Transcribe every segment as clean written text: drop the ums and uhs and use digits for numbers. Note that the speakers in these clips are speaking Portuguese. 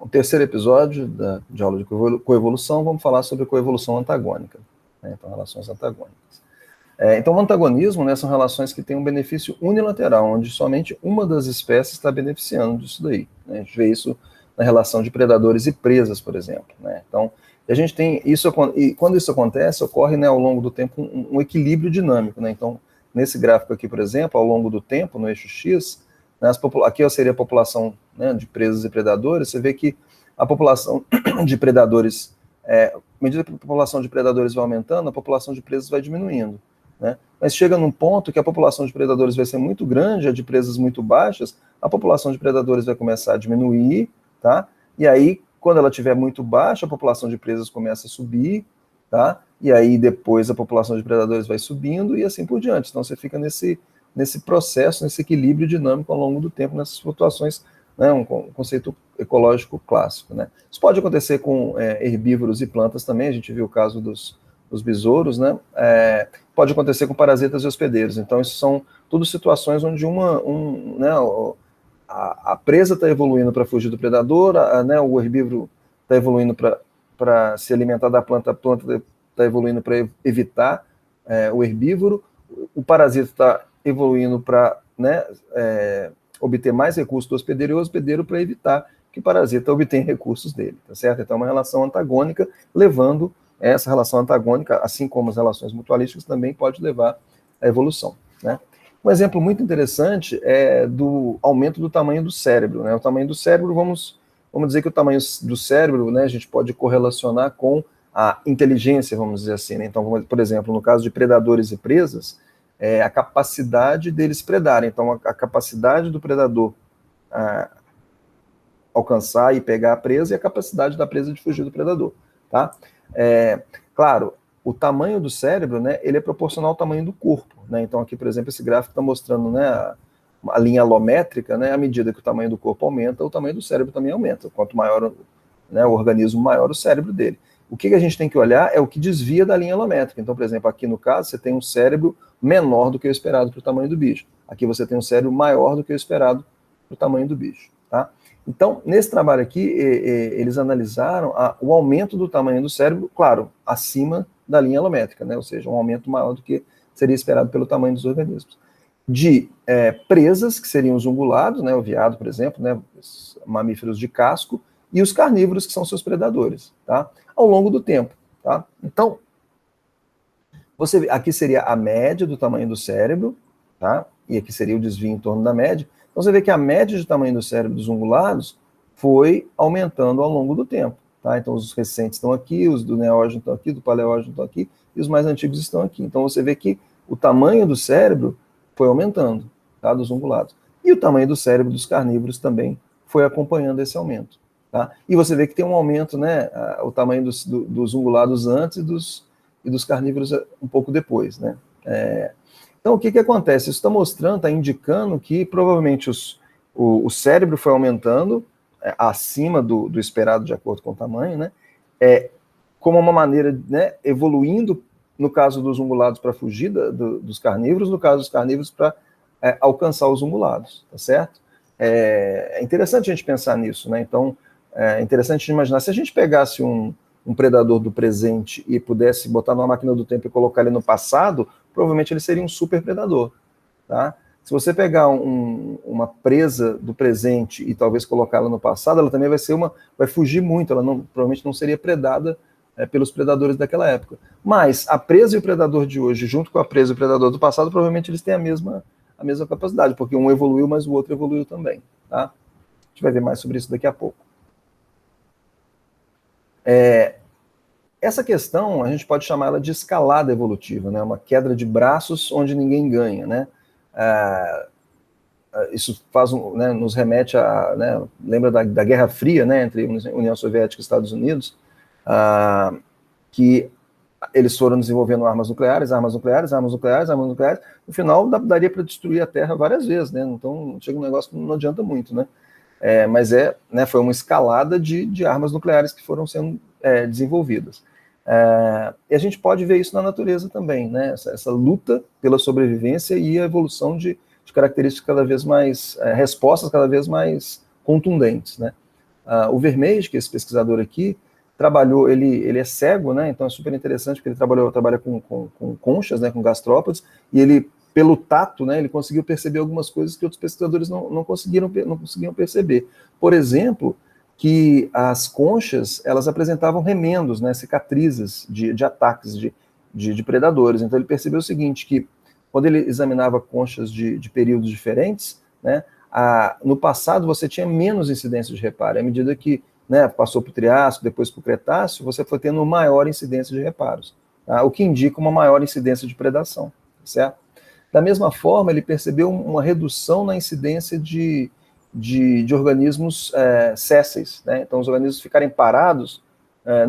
o terceiro episódio de aula de coevolução, vamos falar sobre coevolução antagônica, né? Então, relações antagônicas. Então, o antagonismo, né, são relações que têm um benefício unilateral, onde somente uma das espécies está beneficiando disso daí, né? A gente vê isso na relação de predadores e presas, por exemplo, né? Então, a gente tem isso, e quando isso acontece, ocorre, né, ao longo do tempo um equilíbrio dinâmico, né? Então, nesse gráfico aqui, por exemplo, ao longo do tempo, no eixo X, né, aqui seria a população, né, de presas e predadores, você vê que a população de predadores, à medida que a população de predadores vai aumentando, a população de presas vai diminuindo, né? Mas chega num ponto que a população de predadores vai ser muito grande, a de presas muito baixas, a população de predadores vai começar a diminuir, tá? E aí, quando ela estiver muito baixa, a população de presas começa a subir, tá? E aí depois a população de predadores vai subindo e assim por diante. Então você fica nesse processo, nesse equilíbrio dinâmico ao longo do tempo, nessas flutuações, né? Um conceito ecológico clássico, né? Isso pode acontecer com herbívoros e plantas também, a gente viu o caso dos besouros, né? Pode acontecer com parasitas e hospedeiros. Então, isso são tudo situações onde né, a presa está evoluindo para fugir do predador, né, o herbívoro está evoluindo para se alimentar da planta, a planta está evoluindo para evitar o herbívoro, o parasita está evoluindo para, né, obter mais recursos do hospedeiro, e o hospedeiro para evitar que o parasita obtenha recursos dele, tá certo? Então, é uma relação antagônica, levando essa relação antagônica, assim como as relações mutualísticas, também pode levar à evolução, né? Um exemplo muito interessante é do aumento do tamanho do cérebro, né? O tamanho do cérebro, vamos dizer que o tamanho do cérebro, né, a gente pode correlacionar com a inteligência, vamos dizer assim, né? Então, por exemplo, no caso de predadores e presas, a capacidade deles predarem. Então, a capacidade do predador alcançar e pegar a presa e a capacidade da presa de fugir do predador, tá? Claro, o tamanho do cérebro, né, ele é proporcional ao tamanho do corpo, né? Então aqui, por exemplo, esse gráfico está mostrando, né, a linha alométrica, né, à medida que o tamanho do corpo aumenta, o tamanho do cérebro também aumenta. Quanto maior, né, o organismo, maior o cérebro dele. O que a gente tem que olhar é o que desvia da linha alométrica. Então, por exemplo, aqui no caso, você tem um cérebro menor do que o esperado para o tamanho do bicho. Aqui você tem um cérebro maior do que o esperado para o tamanho do bicho, tá? Então, nesse trabalho aqui, eles analisaram o aumento do tamanho do cérebro, claro, acima da linha alométrica, né? Ou seja, um aumento maior do que seria esperado pelo tamanho dos organismos. De presas, que seriam os ungulados, né? O veado, por exemplo, né? Os mamíferos de casco, e os carnívoros, que são seus predadores, tá? Ao longo do tempo, tá? Então, aqui seria a média do tamanho do cérebro, tá? E aqui seria o desvio em torno da média. Então você vê que a média de tamanho do cérebro dos ungulados foi aumentando ao longo do tempo, tá? Então os recentes estão aqui, os do neógeno estão aqui, do paleógeno estão aqui, e os mais antigos estão aqui. Então você vê que o tamanho do cérebro foi aumentando, tá? Dos ungulados. E o tamanho do cérebro dos carnívoros também foi acompanhando esse aumento, tá? E você vê que tem um aumento, né? O tamanho dos ungulados antes e dos carnívoros um pouco depois, né? Então, o que acontece? Isso está mostrando, está indicando que provavelmente o cérebro foi aumentando acima do esperado de acordo com o tamanho, né? Como uma maneira, né, evoluindo, no caso dos ungulados, para fugir dos carnívoros, no caso dos carnívoros, para alcançar os ungulados, tá certo? É interessante a gente pensar nisso, né? Então, é interessante imaginar, se a gente pegasse um predador do presente e pudesse botar numa máquina do tempo e colocar ele no passado, provavelmente ele seria um super predador, tá? Se você pegar uma presa do presente e talvez colocá-la no passado, ela também vai fugir muito, ela provavelmente não seria predada pelos predadores daquela época. Mas a presa e o predador de hoje, junto com a presa e o predador do passado, provavelmente eles têm a mesma capacidade, porque um evoluiu, mas o outro evoluiu também, tá? A gente vai ver mais sobre isso daqui a pouco. Essa questão, a gente pode chamar ela de escalada evolutiva, né? Uma queda de braços onde ninguém ganha, né? Isso né, nos remete a, né, lembra da Guerra Fria, né, entre União Soviética e Estados Unidos, que eles foram desenvolvendo armas nucleares, no final daria para destruir a Terra várias vezes, né? Então chega um negócio que não adianta muito, né? Mas né, foi uma escalada de armas nucleares que foram sendo desenvolvidas. E a gente pode ver isso na natureza também, né? Essa luta pela sobrevivência e a evolução de características cada vez mais, respostas cada vez mais contundentes, né? O Vermeij, que é esse pesquisador aqui, trabalhou, ele é cego, né? Então é super interessante, porque ele trabalha com conchas, né? Com gastrópodes, e ele, pelo tato, né? Ele conseguiu perceber algumas coisas que outros pesquisadores não conseguiam perceber. Por exemplo, que as conchas, elas apresentavam remendos, né? Cicatrizes de ataques de predadores. Então ele percebeu o seguinte, que quando ele examinava conchas de períodos diferentes, né? No passado você tinha menos incidência de reparo, à medida que, né, passou para o Triássico, depois para o Cretáceo, você foi tendo maior incidência de reparos, tá? O que indica uma maior incidência de predação, certo? Da mesma forma, ele percebeu uma redução na incidência de organismos sésseis, né? Então, os organismos ficarem parados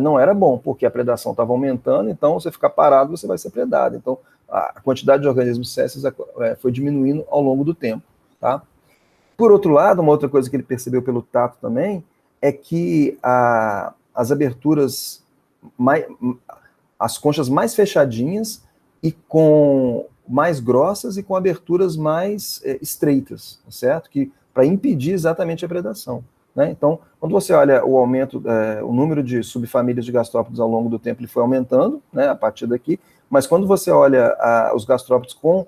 não era bom, porque a predação estava aumentando, então, você ficar parado, você vai ser predado. Então, a quantidade de organismos sésseis foi diminuindo ao longo do tempo, tá? Por outro lado, uma outra coisa que ele percebeu pelo tato também é que as aberturas, as conchas mais fechadinhas e com mais grossas e com aberturas mais estreitas, certo? Que para impedir exatamente a predação, né? Então, quando você olha o aumento, o número de subfamílias de gastrópodes ao longo do tempo, ele foi aumentando, né, a partir daqui, mas quando você olha os gastrópodes com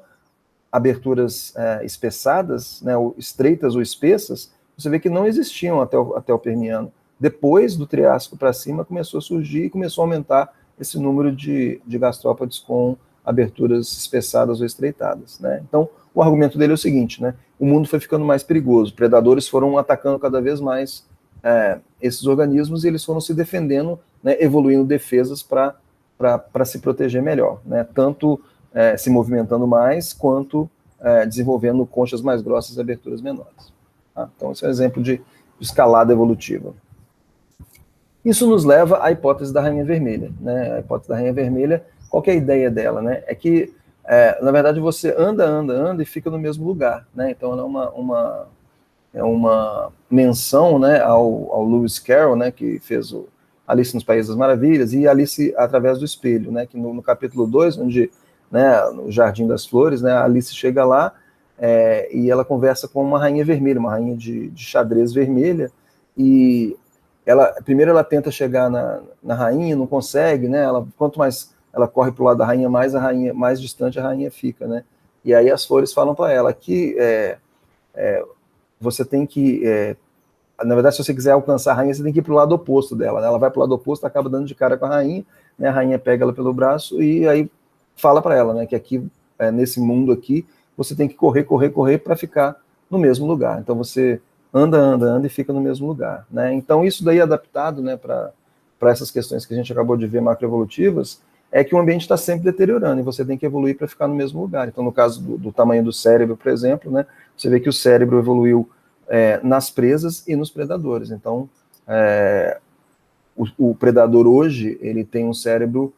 aberturas espessadas, né, ou estreitas ou espessas, você vê que não existiam até o Permiano. Depois do Triássico para cima, começou a surgir e começou a aumentar esse número de gastrópodes com aberturas espessadas ou estreitadas, né? Então, o argumento dele é o seguinte, né? O mundo foi ficando mais perigoso, predadores foram atacando cada vez mais esses organismos e eles foram se defendendo, né, evoluindo defesas para se proteger melhor, né? Tanto se movimentando mais, quanto desenvolvendo conchas mais grossas e aberturas menores. Tá? Então, esse é um exemplo de escalada evolutiva. Isso nos leva à hipótese da rainha vermelha, né? A hipótese da rainha vermelha, qual que é a ideia dela, né? É que, na verdade, você anda e fica no mesmo lugar, né? Então, ela é uma menção, né, ao Lewis Carroll, né, que fez o Alice nos Países das Maravilhas, e Alice através do espelho, né? Que no capítulo 2, onde, né, no Jardim das Flores, né, a Alice chega lá e ela conversa com uma rainha vermelha, uma rainha de xadrez vermelha, e primeiro ela tenta chegar na rainha, não consegue, né? Quanto mais ela corre para o lado da rainha, mais distante a rainha fica, né? E aí as flores falam para ela que você tem que, na verdade, se você quiser alcançar a rainha, você tem que ir para o lado oposto dela, né? Ela vai para o lado oposto, acaba dando de cara com a rainha, né? A rainha pega ela pelo braço e aí fala para ela, né, que aqui, nesse mundo aqui, você tem que correr para ficar no mesmo lugar. Então você anda e fica no mesmo lugar, né? Então isso daí adaptado, né, para essas questões que a gente acabou de ver macroevolutivas, é que o ambiente está sempre deteriorando e você tem que evoluir para ficar no mesmo lugar. Então, no caso do tamanho do cérebro, por exemplo, né, você vê que o cérebro evoluiu nas presas e nos predadores. Então, o predador hoje, ele tem um cérebro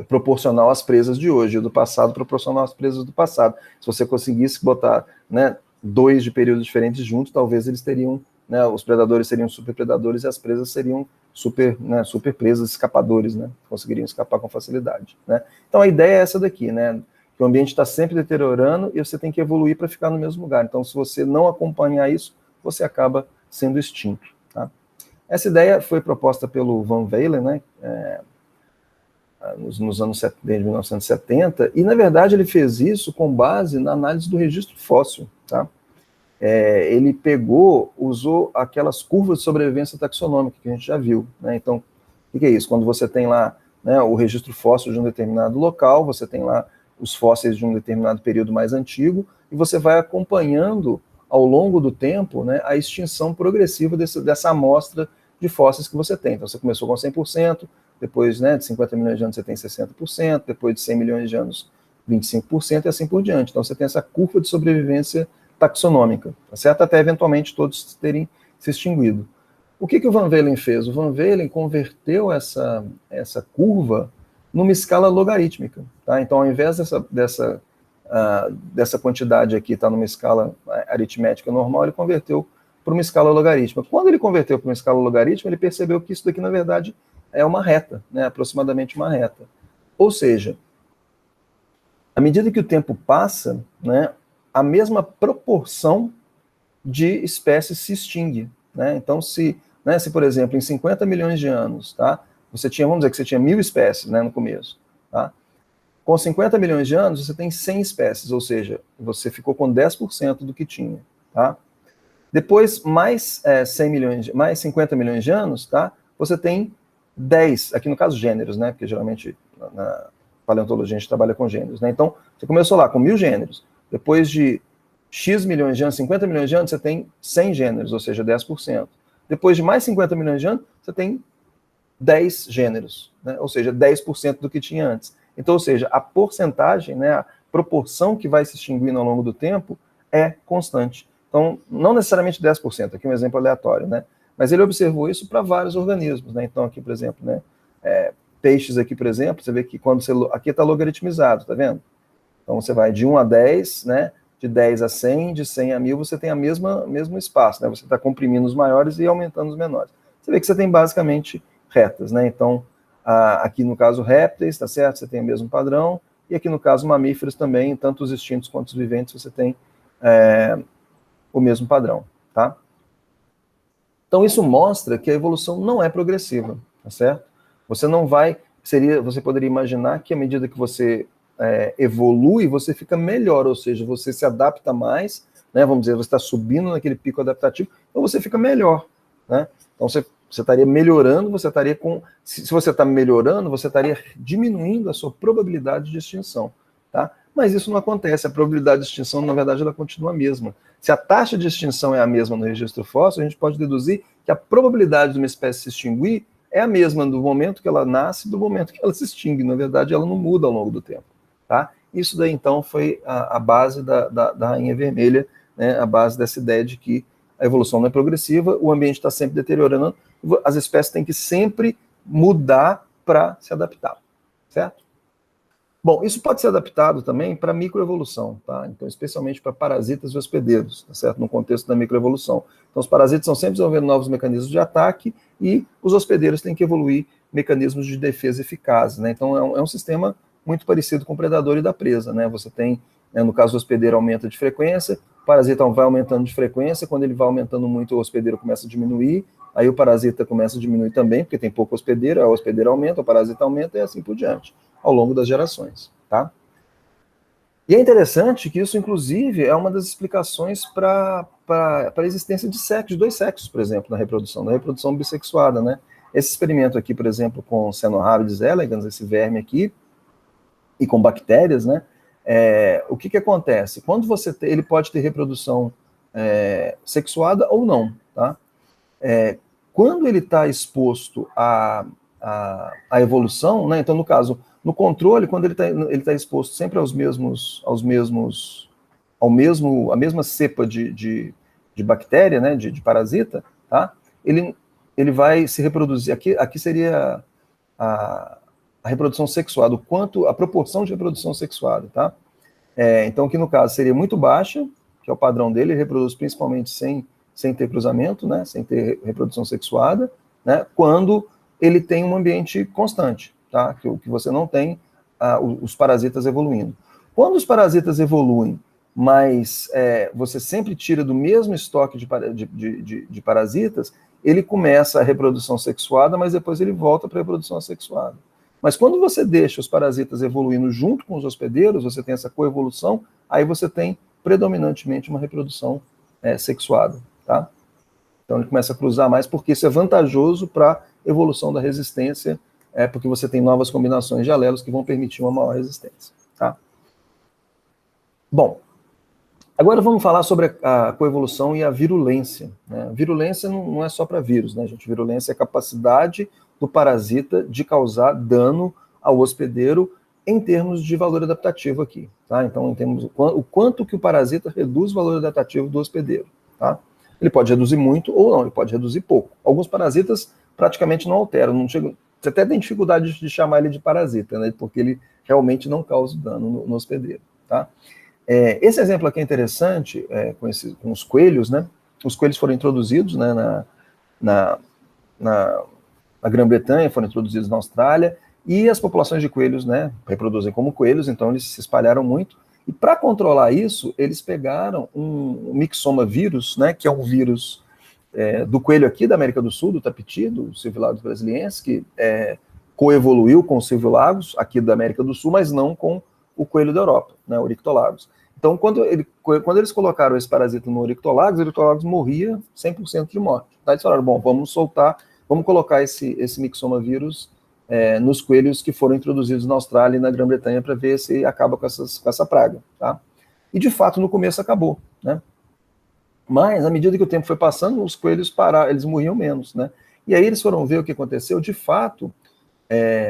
proporcional às presas de hoje, e o do passado proporcional às presas do passado. Se você conseguisse botar, né, dois de períodos diferentes juntos, talvez eles teriam, né, os predadores seriam super predadores e as presas seriam super presas, escapadores, né, conseguiriam escapar com facilidade, né. Então a ideia é essa daqui, né, que o ambiente está sempre deteriorando e você tem que evoluir para ficar no mesmo lugar. Então, se você não acompanhar isso, você acaba sendo extinto, tá? Essa ideia foi proposta pelo Van Valen, né, nos anos 1970, e na verdade ele fez isso com base na análise do registro fóssil, tá? Ele usou aquelas curvas de sobrevivência taxonômica que a gente já viu, né? Então, o que é isso? Quando você tem lá, né, o registro fóssil de um determinado local, você tem lá os fósseis de um determinado período mais antigo, e você vai acompanhando ao longo do tempo, né, a extinção progressiva dessa amostra de fósseis que você tem. Então, você começou com 100%, depois, né, de 50 milhões de anos você tem 60%, depois de 100 milhões de anos 25% e assim por diante. Então você tem essa curva de sobrevivência taxonômica, tá certo? Até eventualmente todos terem se extinguido. O que o Van Valen fez? O Van Valen converteu essa curva numa escala logarítmica, tá? Então, ao invés dessa quantidade aqui estar numa escala aritmética normal, ele converteu para uma escala logarítmica. Quando ele converteu para uma escala logarítmica, ele percebeu que isso daqui, na verdade, é uma reta, né? Aproximadamente uma reta. Ou seja, à medida que o tempo passa, né, a mesma proporção de espécies se extingue, né? Então, se, por exemplo, em 50 milhões de anos, tá? Você tinha, vamos dizer que você tinha 1000 espécies, né, no começo, tá? Com 50 milhões de anos, você tem 100 espécies, ou seja, você ficou com 10% do que tinha, tá? Depois, mais 100 milhões, mais 50 milhões de anos, tá? Você tem 10, aqui no caso gêneros, né? Porque geralmente na paleontologia a gente trabalha com gêneros, né? Então, você começou lá com 1000 gêneros. Depois de X milhões de anos, 50 milhões de anos, você tem 100 gêneros, ou seja, 10%. Depois de mais 50 milhões de anos, você tem 10 gêneros, né? Ou seja, 10% do que tinha antes. Então, ou seja, a porcentagem, né, a proporção que vai se extinguindo ao longo do tempo é constante. Então, não necessariamente 10%, aqui um exemplo aleatório, né? Mas ele observou isso para vários organismos, né? Então, aqui, por exemplo, né, peixes aqui, por exemplo, você vê que quando você... Aqui está logaritmizado, tá vendo? Então, você vai de 1 a 10, né? De 10 a 100, de 100 a 1000, você tem a mesmo espaço, né? Você está comprimindo os maiores e aumentando os menores. Você vê que você tem basicamente retas, né? Então, aqui no caso répteis, tá certo? Você tem o mesmo padrão. E aqui no caso mamíferos também, tanto os extintos quanto os viventes, você tem o mesmo padrão, tá? Então isso mostra que a evolução não é progressiva, tá certo? Você não vai, você poderia imaginar que à medida que você evolui, você fica melhor, ou seja, você se adapta mais, né? Vamos dizer, você está subindo naquele pico adaptativo, então você fica melhor, né? Então você estaria melhorando, você estaria com... Se você está melhorando, você estaria diminuindo a sua probabilidade de extinção, tá? Mas isso não acontece, a probabilidade de extinção, na verdade, ela continua a mesma. Se a taxa de extinção é a mesma no registro fóssil, a gente pode deduzir que a probabilidade de uma espécie se extinguir é a mesma do momento que ela nasce do momento que ela se extingue. Na verdade, ela não muda ao longo do tempo, tá? Isso daí, então, foi a base da Rainha Vermelha, né? A base dessa ideia de que a evolução não é progressiva, o ambiente está sempre deteriorando, as espécies têm que sempre mudar para se adaptar, certo? Bom, isso pode ser adaptado também para microevolução, tá? Então, especialmente para parasitas e hospedeiros, tá certo? No contexto da microevolução. Então, os parasitas estão sempre desenvolvendo novos mecanismos de ataque e os hospedeiros têm que evoluir mecanismos de defesa eficazes, né? Então, é um sistema muito parecido com o predador e da presa, né? Você tem, né, no caso do hospedeiro, aumenta de frequência, o parasita vai aumentando de frequência, quando ele vai aumentando muito, o hospedeiro começa a diminuir, aí o parasita começa a diminuir também, porque tem pouco hospedeiro, aí o hospedeiro aumenta, o parasita aumenta e assim por diante, ao longo das gerações, tá? E é interessante que isso, inclusive, é uma das explicações para a existência de dois sexos, por exemplo, na reprodução bissexuada, né? Esse experimento aqui, por exemplo, com Caenorhabditis elegans, esse verme aqui, e com bactérias, né? O que acontece? Quando ele pode ter reprodução sexuada ou não, tá? Quando ele está exposto à evolução, né? Então, no caso, no controle, quando ele tá exposto sempre à mesma cepa de bactéria, né? De parasita, tá? Ele vai se reproduzir. Aqui seria a reprodução sexuada, a proporção de reprodução sexuada, tá? Então, aqui no caso seria muito baixa, que é o padrão dele, ele reproduz principalmente sem ter cruzamento, né, sem ter reprodução sexuada, né, quando ele tem um ambiente constante, tá, que você não tem os parasitas evoluindo. Quando os parasitas evoluem, mas você sempre tira do mesmo estoque de parasitas, ele começa a reprodução sexuada, mas depois ele volta para a reprodução assexuada. Mas quando você deixa os parasitas evoluindo junto com os hospedeiros, você tem essa coevolução, aí você tem predominantemente uma reprodução sexuada, tá? Então ele começa a cruzar mais, porque isso é vantajoso para a evolução da resistência, porque você tem novas combinações de alelos que vão permitir uma maior resistência, tá? Bom, agora vamos falar sobre a coevolução e a virulência, né? A virulência não é só para vírus, né, gente? Virulência é a capacidade do parasita de causar dano ao hospedeiro em termos de valor adaptativo aqui, tá? Então, em termos o quanto que o parasita reduz o valor adaptativo do hospedeiro, tá? Ele pode reduzir muito ou não, ele pode reduzir pouco. Alguns parasitas praticamente não alteram, não chegam, você até tem dificuldade de chamar ele de parasita, né? Porque ele realmente não causa dano no hospedeiro, tá? Esse exemplo aqui é interessante, com os coelhos, né? Os coelhos foram introduzidos, né, na Grã-Bretanha, foram introduzidos na Austrália, e as populações de coelhos, né, reproduzem como coelhos, então eles se espalharam muito, e para controlar isso, eles pegaram um Myxoma vírus, né, que é um vírus do coelho aqui da América do Sul, do tapiti, do Silvilagus brasiliensis, que coevoluiu com o Silvilagus aqui da América do Sul, mas não com o coelho da Europa, né, o Oryctolagus. Então, quando eles colocaram esse parasita no Oryctolagus morria 100% de morte. Daí eles falaram, bom, vamos colocar esse Myxoma vírus nos coelhos que foram introduzidos na Austrália e na Grã-Bretanha para ver se acaba com essa praga. Tá? E, de fato, no começo acabou. Né? Mas, à medida que o tempo foi passando, os coelhos pararam, eles morriam menos. Né? E aí eles foram ver o que aconteceu. De fato,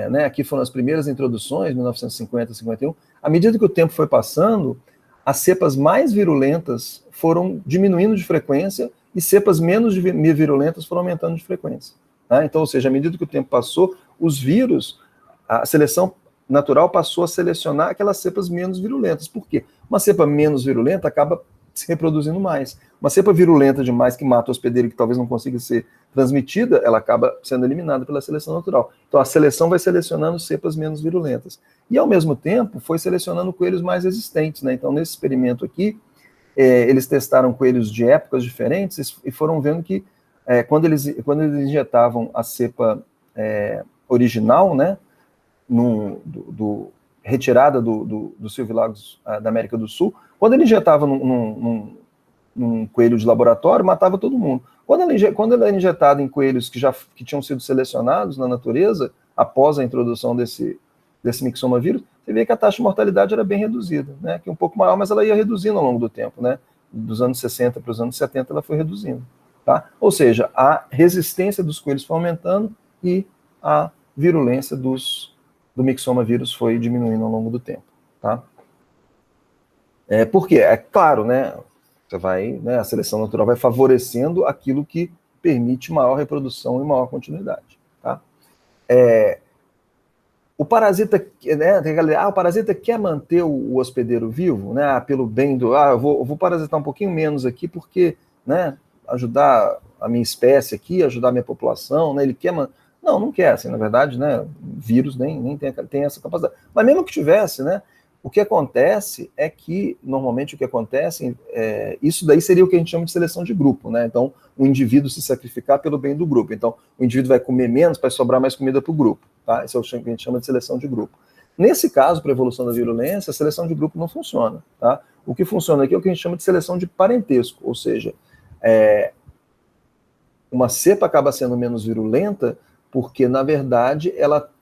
né, aqui foram as primeiras introduções, 1950, 51. À medida que o tempo foi passando, as cepas mais virulentas foram diminuindo de frequência e cepas menos virulentas foram aumentando de frequência. Tá? Então, ou seja, à medida que o tempo passou, os vírus, a seleção natural passou a selecionar aquelas cepas menos virulentas. Por quê? Uma cepa menos virulenta acaba se reproduzindo mais. Uma cepa virulenta demais que mata o hospedeiro que talvez não consiga ser transmitida, ela acaba sendo eliminada pela seleção natural. Então a seleção vai selecionando cepas menos virulentas. E ao mesmo tempo foi selecionando coelhos mais resistentes. Né? Então nesse experimento aqui, eles testaram coelhos de épocas diferentes e foram vendo que quando eles injetavam a cepa original, né, retirada do Silvilagus da América do Sul, quando ele injetava num coelho de laboratório, matava todo mundo. Quando ela é injetada em coelhos que tinham sido selecionados na natureza, após a introdução desse Myxoma vírus, você vê que a taxa de mortalidade era bem reduzida, né? Que um pouco maior, mas ela ia reduzindo ao longo do tempo, né? Dos anos 60 para os anos 70 ela foi reduzindo. Tá? Ou seja, a resistência dos coelhos foi aumentando e a virulência do Myxoma vírus foi diminuindo ao longo do tempo. Tá? Por quê? É claro, né? A seleção natural vai favorecendo aquilo que permite maior reprodução e maior continuidade. Tá? O parasita, né, o parasita quer manter o hospedeiro vivo, né, pelo bem do... eu vou parasitar um pouquinho menos aqui porque, né, ajudar a minha espécie aqui, ajudar a minha população, né, ele quer... Não quer, assim, na verdade, né, vírus nem tem essa capacidade. Mas mesmo que tivesse, né, o que acontece é que, normalmente, isso daí seria o que a gente chama de seleção de grupo, né? Então, o indivíduo se sacrificar pelo bem do grupo. Então, o indivíduo vai comer menos para sobrar mais comida para o grupo, tá? Esse é o que a gente chama de seleção de grupo. Nesse caso, para a evolução da virulência, a seleção de grupo não funciona, tá? O que funciona aqui é o que a gente chama de seleção de parentesco, ou seja, uma cepa acaba sendo menos virulenta porque, na verdade,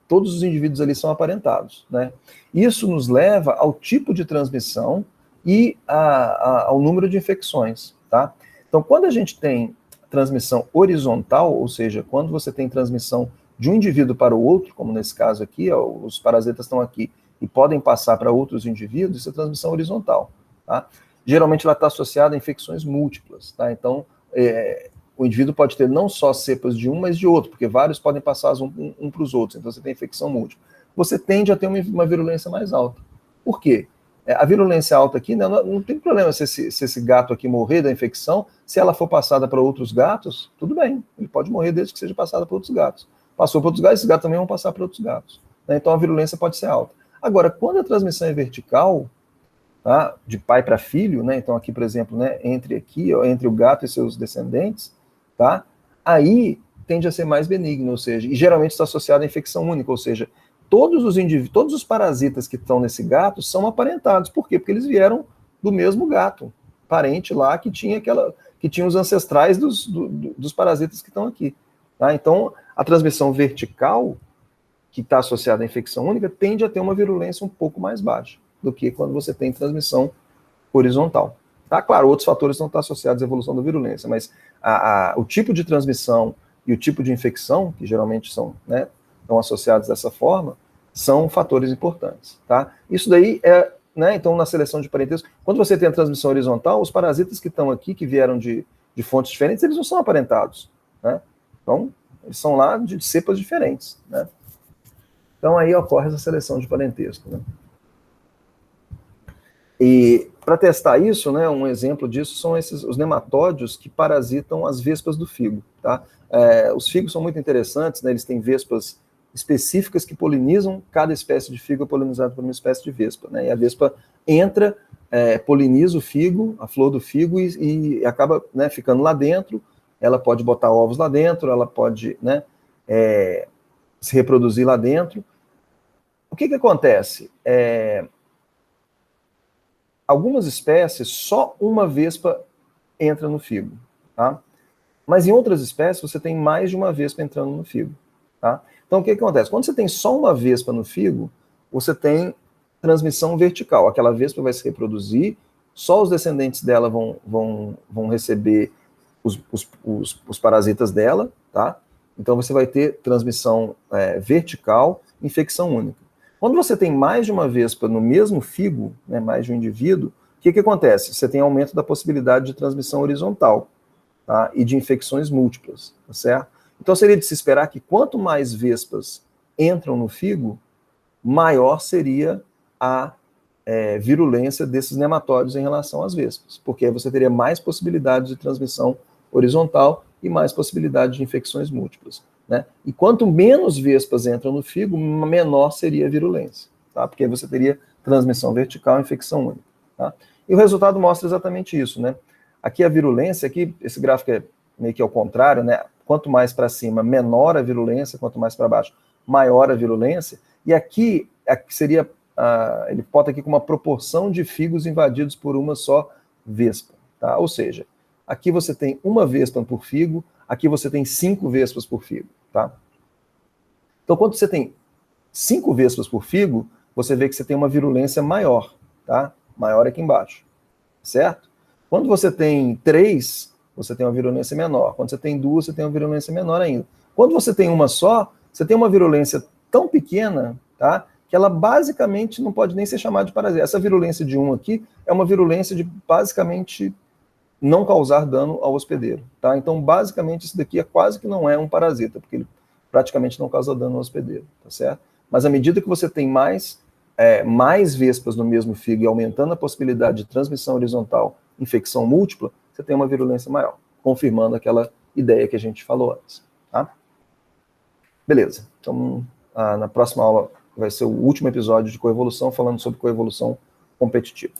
todos os indivíduos ali são aparentados, né? Isso nos leva ao tipo de transmissão e ao número de infecções, tá? Então, quando a gente tem transmissão horizontal, ou seja, quando você tem transmissão de um indivíduo para o outro, como nesse caso aqui, os parasitas estão aqui e podem passar para outros indivíduos, isso é transmissão horizontal, tá? Geralmente ela está associada a infecções múltiplas, tá? Então, o indivíduo pode ter não só cepas de um, mas de outro, porque vários podem passar um para os outros, então você tem infecção múltipla. Você tende a ter uma virulência mais alta. Por quê? A virulência alta aqui, né, não tem problema se esse gato aqui morrer da infecção, se ela for passada para outros gatos, tudo bem, ele pode morrer desde que seja passada para outros gatos. Passou para outros gatos, esses gatos também vão passar para outros gatos. Né, então a virulência pode ser alta. Agora, quando a transmissão é vertical, tá, de pai para filho, né, então aqui, por exemplo, né, entre o gato e seus descendentes, tá, aí tende a ser mais benigno, ou seja, e geralmente está associado à infecção única, ou seja, todos os parasitas que estão nesse gato são aparentados. Por quê? Porque eles vieram do mesmo gato, parente lá que tinha os ancestrais dos parasitas que estão aqui. Tá? Então, a transmissão vertical, que está associada à infecção única, tende a ter uma virulência um pouco mais baixa do que quando você tem transmissão horizontal. Tá? Claro, outros fatores não estão associados à evolução da virulência, mas o tipo de transmissão e o tipo de infecção, que geralmente são, né, estão associados dessa forma, são fatores importantes. Tá? Isso daí né, então, na seleção de parentesco, quando você tem a transmissão horizontal, os parasitas que estão aqui, que vieram de fontes diferentes, eles não são aparentados. Né? Então, eles são lá de cepas diferentes. Né? Então, aí ocorre essa seleção de parentesco. Né? E para testar isso, né, um exemplo disso são os nematódios que parasitam as vespas do figo. Tá? Os figos são muito interessantes, né, eles têm vespas específicas que polinizam, cada espécie de figo é polinizada por uma espécie de vespa. Né, e a vespa entra, poliniza o figo, a flor do figo, e acaba, né, ficando lá dentro, ela pode botar ovos lá dentro, ela pode, né, se reproduzir lá dentro. O que acontece? Algumas espécies, só uma vespa entra no figo, tá? Mas em outras espécies, você tem mais de uma vespa entrando no figo, tá? Então, o que acontece? Quando você tem só uma vespa no figo, você tem transmissão vertical. Aquela vespa vai se reproduzir, só os descendentes dela vão receber os parasitas dela, tá? Então, você vai ter transmissão vertical, infecção única. Quando você tem mais de uma vespa no mesmo figo, né, mais de um indivíduo, o que acontece? Você tem aumento da possibilidade de transmissão horizontal, tá? E de infecções múltiplas, tá certo? Então seria de se esperar que quanto mais vespas entram no figo, maior seria a virulência desses nematóides em relação às vespas, porque aí você teria mais possibilidade de transmissão horizontal e mais possibilidade de infecções múltiplas, né? E quanto menos vespas entram no figo, menor seria a virulência, tá? Porque aí você teria transmissão vertical e infecção única, tá? E o resultado mostra exatamente isso, né? Aqui a virulência, aqui esse gráfico é meio que ao contrário, né? Quanto mais para cima, menor a virulência, quanto mais para baixo, maior a virulência. E aqui seria, ele bota aqui com uma proporção de figos invadidos por uma só vespa, tá? Ou seja, aqui você tem uma vespa por figo, aqui você tem 5 vespas por figo, tá? Então, quando você tem 5 vespas por figo, você vê que você tem uma virulência maior, tá? Maior aqui embaixo, certo? Quando você tem 3, você tem uma virulência menor. Quando você tem 2, você tem uma virulência menor ainda. Quando você tem uma só, você tem uma virulência tão pequena, tá, que ela basicamente não pode nem ser chamada de parasita. Essa virulência de 1 aqui é uma virulência de basicamente não causar dano ao hospedeiro, tá? Então, basicamente, isso daqui quase que não é um parasita, porque ele praticamente não causa dano ao hospedeiro, tá certo? Mas à medida que você tem mais vespas no mesmo figo e aumentando a possibilidade de transmissão horizontal, infecção múltipla, você tem uma virulência maior, confirmando aquela ideia que a gente falou antes, tá? Beleza. Então, na próxima aula vai ser o último episódio de coevolução, falando sobre coevolução competitiva.